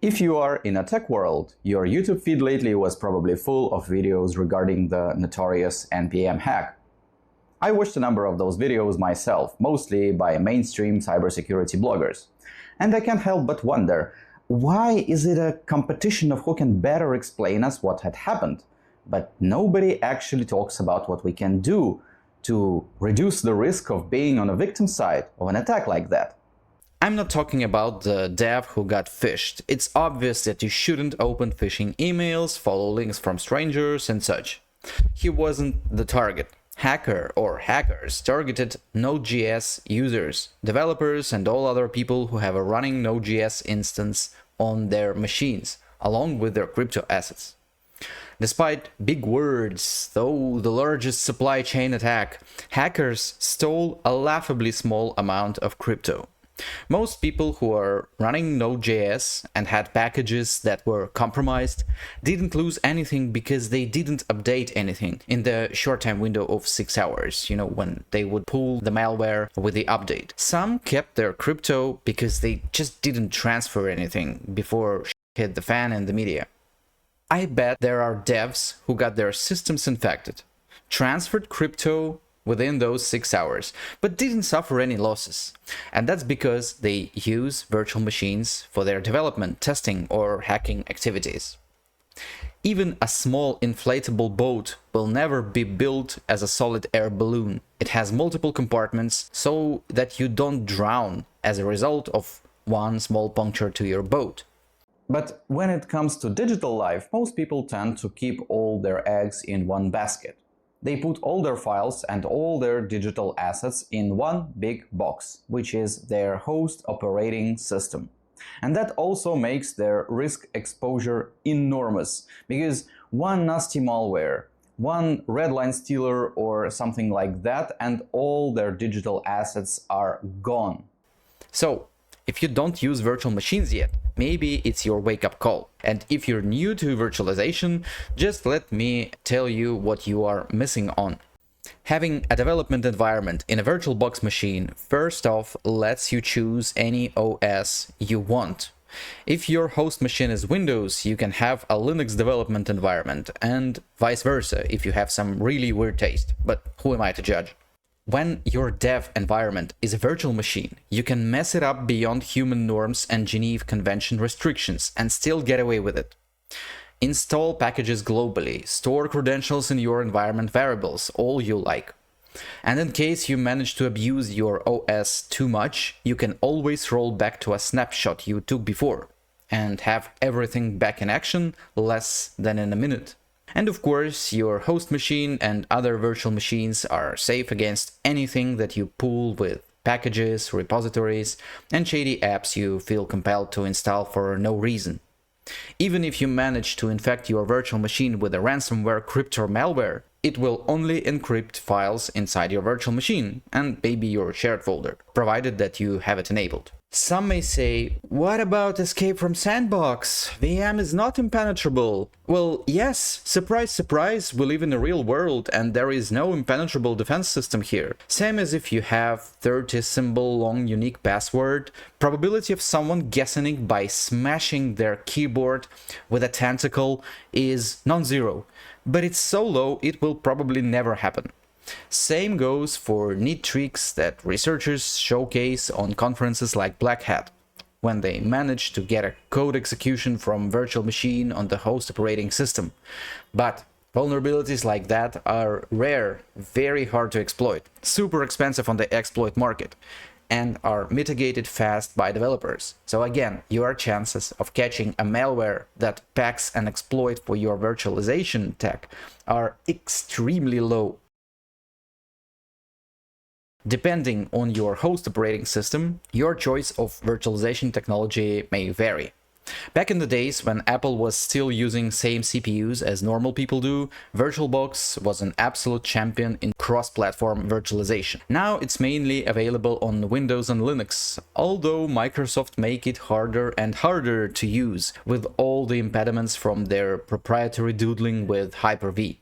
If you are in a tech world, your YouTube feed lately was probably full of videos regarding the notorious NPM hack. I watched a number of those videos myself, mostly by mainstream cybersecurity bloggers. And I can't help but wonder, why is it a competition of who can better explain us what had happened? But nobody actually talks about what we can do to reduce the risk of being on a victim side of an attack like that. I'm not talking about the dev who got phished. It's obvious that you shouldn't open phishing emails, follow links from strangers and such. He wasn't the target. Hacker or hackers targeted Node.js users, developers and all other people who have a running Node.js instance on their machines, along with their crypto assets. Despite big words, though the largest supply chain attack, hackers stole a laughably small amount of crypto. Most people who are running Node.js and had packages that were compromised didn't lose anything because they didn't update anything in the short time window of 6 hours, when they would pull the malware with the update. Some kept their crypto because they just didn't transfer anything before shit hit the fan in the media. I bet there are devs who got their systems infected, transferred crypto within those 6 hours, but didn't suffer any losses. And that's because they use virtual machines for their development, testing, or hacking activities. Even a small inflatable boat will never be built as a solid air balloon. It has multiple compartments so that you don't drown as a result of one small puncture to your boat. But when it comes to digital life, most people tend to keep all their eggs in one basket. They put all their files and all their digital assets in one big box, which is their host operating system. And that also makes their risk exposure enormous, because one nasty malware, one redline stealer or something like that, and all their digital assets are gone. So, if you don't use virtual machines yet, maybe it's your wake-up call. And if you're new to virtualization, just let me tell you what you are missing on. Having a development environment in a VirtualBox machine first off lets you choose any OS you want. If your host machine is Windows, you can have a Linux development environment, and vice versa if you have some really weird taste, but who am I to judge? When your dev environment is a virtual machine, you can mess it up beyond human norms and Geneva Convention restrictions and still get away with it. Install packages globally, store credentials in your environment variables, all you like. And in case you manage to abuse your OS too much, you can always roll back to a snapshot you took before and have everything back in action less than in a minute. And of course, your host machine and other virtual machines are safe against anything that you pull with packages, repositories, and shady apps you feel compelled to install for no reason. Even if you manage to infect your virtual machine with a ransomware crypto malware, it will only encrypt files inside your virtual machine and maybe your shared folder, provided that you have it enabled. Some may say, what about escape from sandbox? VM is not impenetrable. Well, yes, surprise, surprise, we live in the real world and there is no impenetrable defense system here. Same as if you have 30-symbol long unique password, probability of someone guessing it by smashing their keyboard with a tentacle is non-zero. But it's so low it will probably never happen. Same goes for neat tricks that researchers showcase on conferences like Black Hat, when they manage to get a code execution from virtual machine on the host operating system. But vulnerabilities like that are rare, very hard to exploit, super expensive on the exploit market, and are mitigated fast by developers. So again, your chances of catching a malware that packs an exploit for your virtualization tech are extremely low. Depending on your host operating system, your choice of virtualization technology may vary. Back in the days when Apple was still using same CPUs as normal people do, VirtualBox was an absolute champion in cross-platform virtualization. Now it's mainly available on Windows and Linux, although Microsoft make it harder and harder to use with all the impediments from their proprietary doodling with Hyper-V.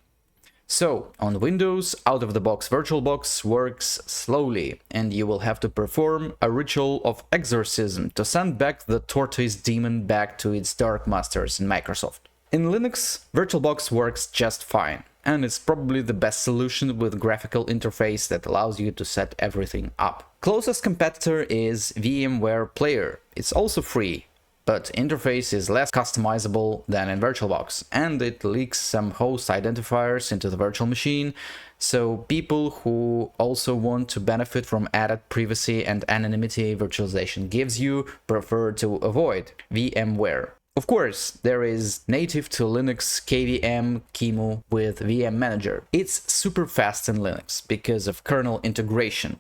So, on Windows, out-of-the-box VirtualBox works slowly, and you will have to perform a ritual of exorcism to send back the tortoise demon back to its dark masters in Microsoft. In Linux, VirtualBox works just fine, and it's probably the best solution with graphical interface that allows you to set everything up. Closest competitor is VMware Player. It's also free, but interface is less customizable than in VirtualBox, and it leaks some host identifiers into the virtual machine, so people who also want to benefit from added privacy and anonymity virtualization gives you prefer to avoid VMware. Of course, there is native to Linux KVM QEMU with VM Manager. It's super fast in Linux because of kernel integration.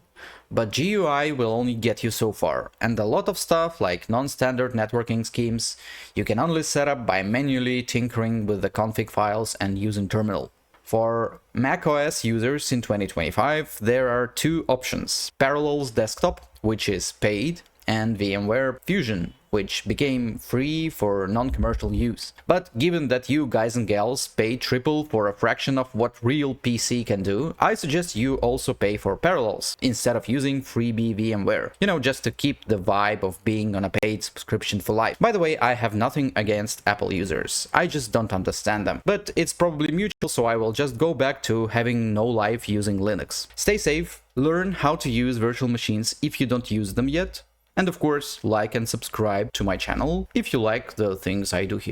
But GUI will only get you so far, and a lot of stuff like non-standard networking schemes you can only set up by manually tinkering with the config files and using terminal. For macOS users in 2025, there are two options: Parallels Desktop, which is paid, and VMware Fusion, which became free for non-commercial use. But given that you guys and gals pay triple for a fraction of what real PC can do, I suggest you also pay for Parallels instead of using freebie VMware. You know, just to keep the vibe of being on a paid subscription for life. By the way, I have nothing against Apple users, I just don't understand them. But it's probably mutual, so I will just go back to having no life using Linux. Stay safe, learn how to use virtual machines if you don't use them yet, and of course, like and subscribe to my channel if you like the things I do here.